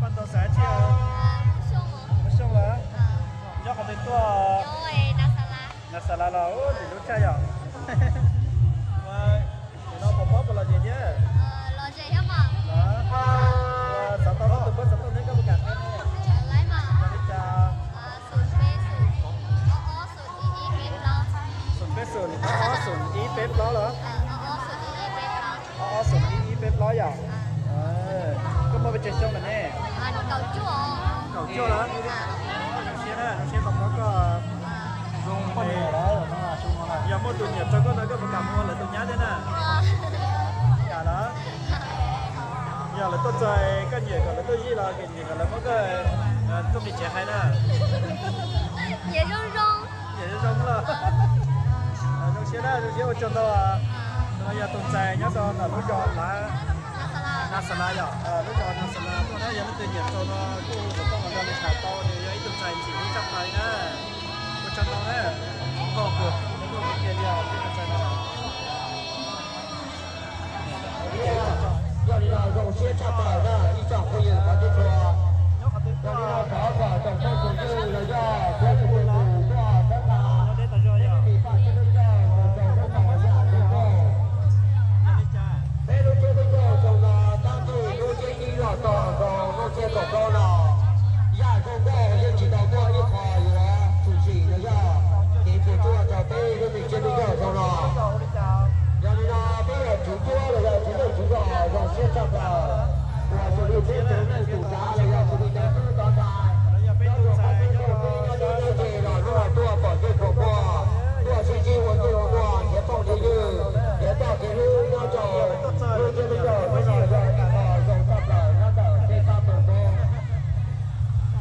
半到3千啊，不凶了，要好多多啊，那啥来了，哦，你都这样，我你那宝宝不了姐姐，我找到了都不找到那个不敢看呢，那你家，顺便顺，哦顺一百包了，哦顺一百包呀，có mua về chơi xong rồi nè, cầu chua đó, nó sẽ không có dùng con này đó, giờ mua tụi nhập cho con nó có một cầm mua là tụi nhá thế nè, cả đó, giờ là tôi chơi cái gì còn là tôi gì là cái gì còn là có cái tôi bị trẻ hay nè, dễ rong là, nó sẽ ở trong đó à, bây giờ tụi chơi nhá sao là nó chọn là Nasala ya, lúc đó Nasala, tôi nói giờ nó tự nhiên cho nó cũng có một cái lịch sử to thì ấy tụi chạy chỉ muốn trong này nè, một trong đó nè, có cửa, có một cái gì à, cái chạy nào. 要你那肉先插不了的，一张会员把这说，要你那宝宝等风水就了要，所以会多等他，你把这个叫我走着跑下这个，没有这个叫走了，当地有些医疗到有些搞高了，亚洲高有几道过一块有出去了要，你不做找背都没这个要走了。要你那边主桌了，要主队主个，要先上个，我这里先走那主闸了，要这里的主导台，要有好多手飞，要有这些了，如果多保证口播，多星期我就我也放进去，也到给你要走，有这个要多少要有上个，那个这三本多，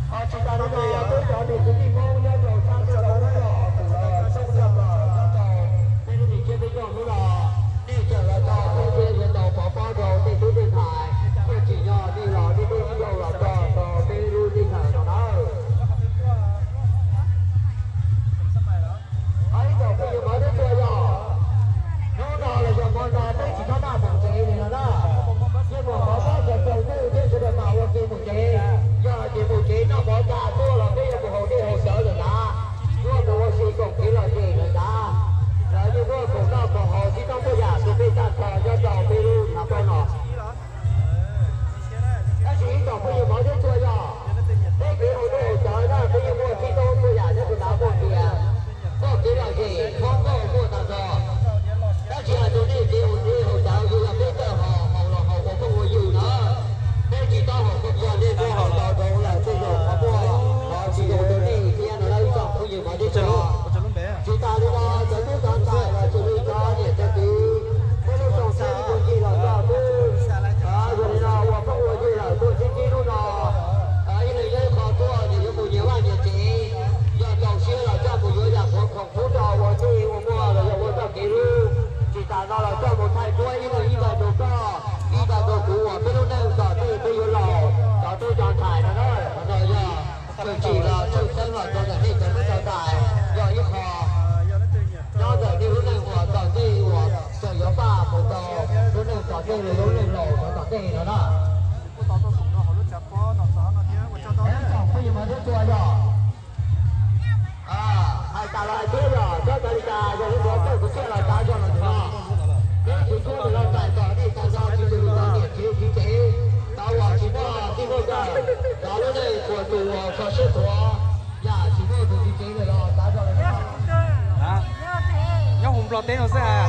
啊，其他的呢都找你实际工要走三个了，要走了，收上个，要走，这个你这边要多少？ đi trở lại cho công viên dẫn đầu bỏ bao đầu trên túi điện thoại tôi chỉ nhỏ đi lò đi đi đâu là tờ đi luôn đi thở nó đó ấy rồi bây giờ mới đến chơi rồi nó đó là dòng con ta tới chỉ có 3 phòng chế thì nó đó nhưng mà bỏ bao giờ đầu tư thế sẽ được bảo ok một chế giờ thì một chế nó bỏ ra tôi là bây giờ một hồ đi hồ sơ rồi đó tôi một sĩ cũng chỉ là gì rồi đó rồi như tôi cũng đâu còn hồ chỉ trong cái nhà tôi bị tàn phá cho giàu bị luôn là con nó cái gì còn bây giờ mới đến chơi rồi cái kia hồ đồ trời đó bây giờ mua cái tôi tôi nhà cho tôi đá một kìa có cái là gì không có mua tàn phá cái gì là tôi đi cái hồ trời dù là biết hồ là không có gì nữa cái gì to hồ không giờ đi cái hồ to đó là tôi dùng họ mua họ chỉ dùng tôi đi kia nó lấy cho bây giờ mới đi chơi chúng ta đi ra dẫn đến toàn tại là chúng đi cho để cho tí cái lúc trong xe đi còn gì là cho tôi rồi nào hoặc không có gì là tôi chỉ lúc nào như này đây khó tôi thì có một nhiều anh chị giờ đầu xe là cho một người là không phú trò và đi mua là mua cho kỹ luôn chỉ ta nó là cho một thầy tuổi như là đồ co như là đồ cũ ở bên lúc này giờ tôi vô lò giờ tôi chọn thải nó đó rồi giờ tôi chỉ là tôi sân là tôi là hết cái nó chọn thải giờ như khó do giờ đi lúc này của tỏ đi của sở giáo bà một tờ lúc này tỏ đi là lúc này lẩu nó tỏ đi nó đó em chẳng bây giờ mà rất chua rồi hai ta lại thế rồi cho ta đi ta rồi lúc đó tôi cũng sẽ là ta cho nó được cái chỉ có là lo tại tỏ đi ta do chỉ được ta điện thiếu khí chế ta hòa chỉ có đi vô giờ đó lúc này của tù có sự của dạ chỉ có tù khí chế rồi đó ta cho nó nhau hùng lọt tên nó sẽ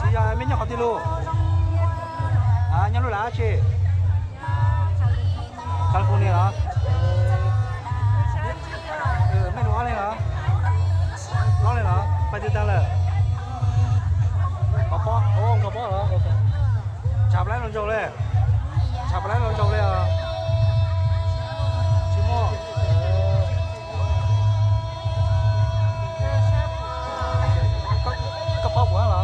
chị giờ mấy nhau học đi luôn nhau lúc lá chị California hả mấy nó này hả nó này hả phải đi ta là có bó ô có bó hả chạp lấy nó trâu lên chạp lấy nó trâu lên à chị mua bao quá hả?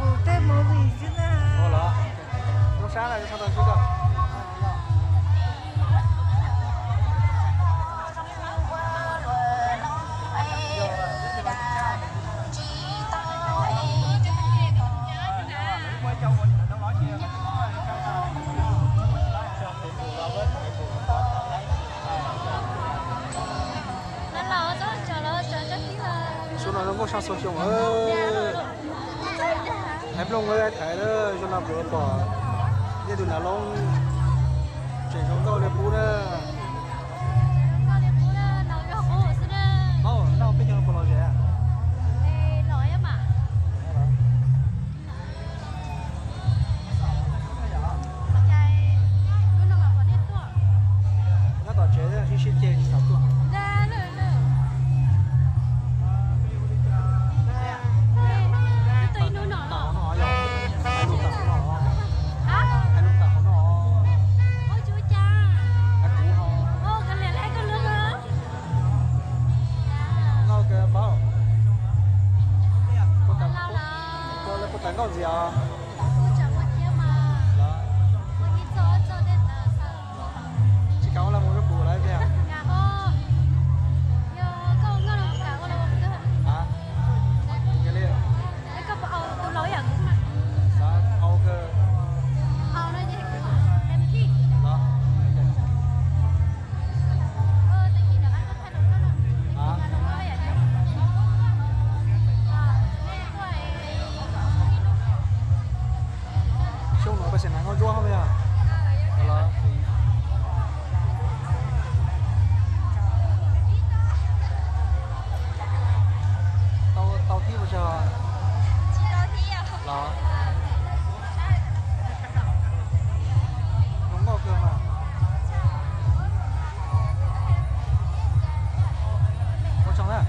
Phụ tên mô vị chứ nè. Ồ là. Lúc sáng này cho tao chút đâu. số nó có sang số chung em long ơi thấy đó cho nó vừa bỏ như tụi nó long chỉ trong đâu để bù đó nào bây giờ bỏ gì à nó tao chế ra khi xin tiền sao tu Tấn còn gì à? Chị cáo là một cái bù đấy kìa. Hả? Cái này. Sao? Âu cơ. Đó. Hả? Chung nó có sẽ nắng con chua không nhỉ? Đó. Tao thi bao giờ? Đó. Đúng ngọt cơ mà. Có trong đấy à?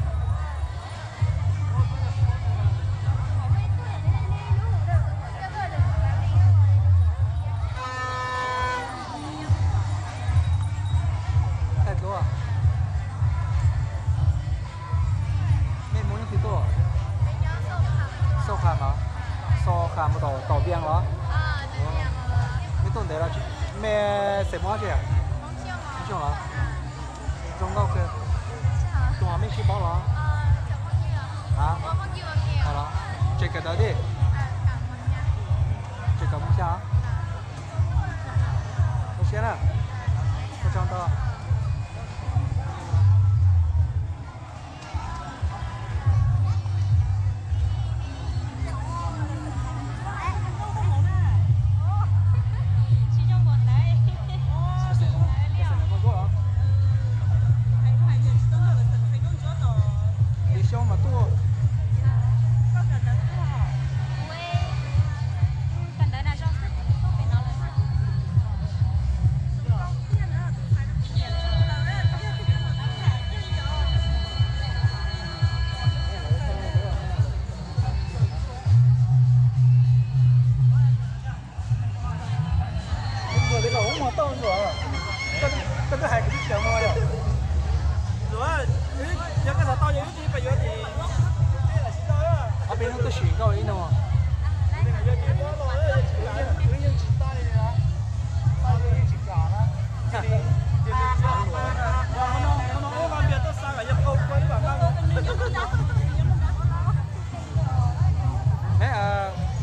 Khám một tàu biếng đó. Mấy tuần đấy là mẹ sẽ mua gì à? Không chịu hả? Trong đâu kìa? Trong đó mình chỉ bao đó. Hả? Đó. Chạy cái đó đi. Chạy cả một xe hả? Một xe à? Có trong đó.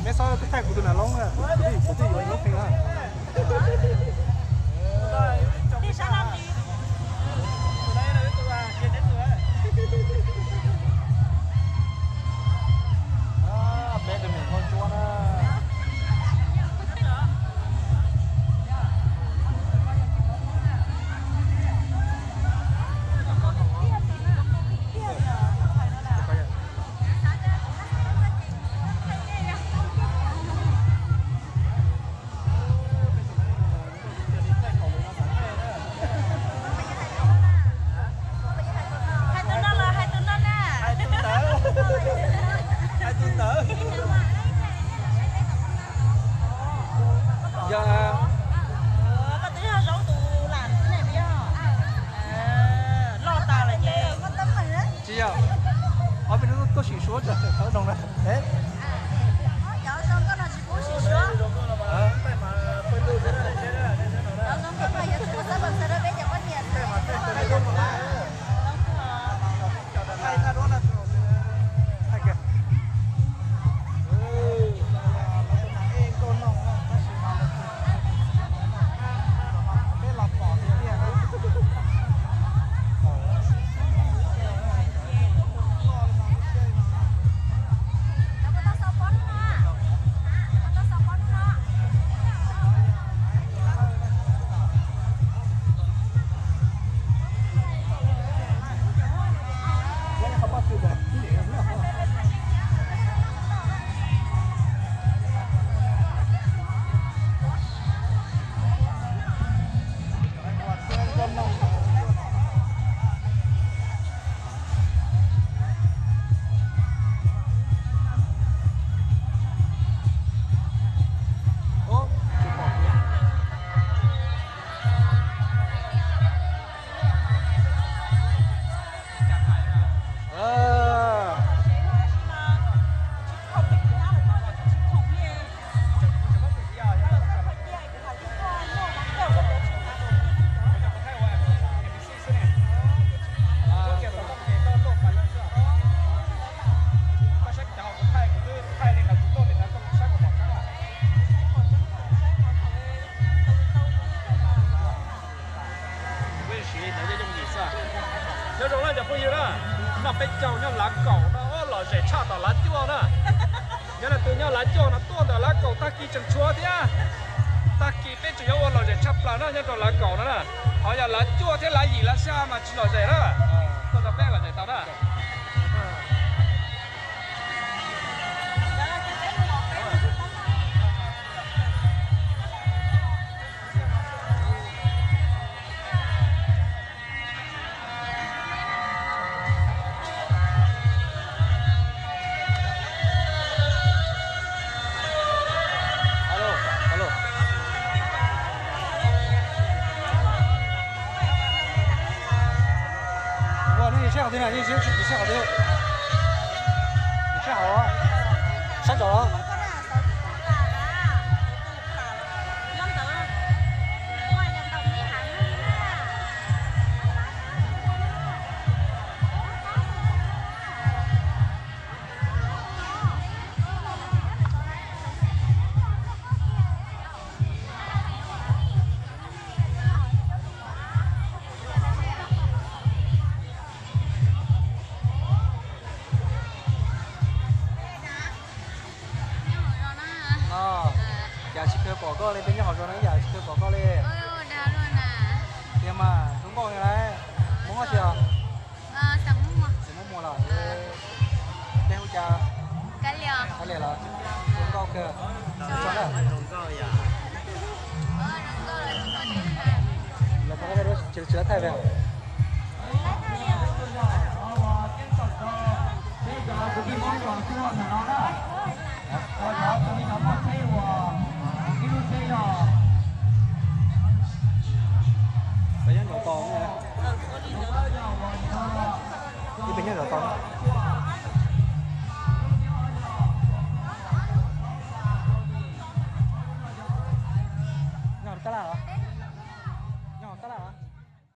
Mẹ sao cái thằng của tụi nó lông à? Cái gì vậy nó phình à? Đi sang làm gì? Đây là cái tụi à, kia đến tụi à. Bé tụi mình con chua nó. bên trong nhau lá cẩu nó lò rẻ chặt tao lá chua nữa nhớ là từ nhau lá chua nó tuôn tao lá cẩu ta kỳ chẳng chua thế à ta kỳ bên trong nhau lò rẻ chặt là nó nhớ tao lá cẩu nó nè họ giờ lá chua thế lá gì lá xa mà chỉ lò rẻ đó tao tao bé là rẻ tao đó你吃好的呢，你吃好的，你吃好啊，上走啊。Dạ chị kêu bỏ con lên bên nhà họ cho nó dạ chị kêu bỏ con lên. Ôi ôi đào luôn à. Em mà đúng con này đấy. Muốn không chưa? Sắm mua. Sắm mua rồi. Đây hỗ trợ. Cái liều. Cái liều là đúng con kìa. Cho nó. Đúng con dạ. Đúng con là chúng ta đến này. Là có cái đó chữa thay về.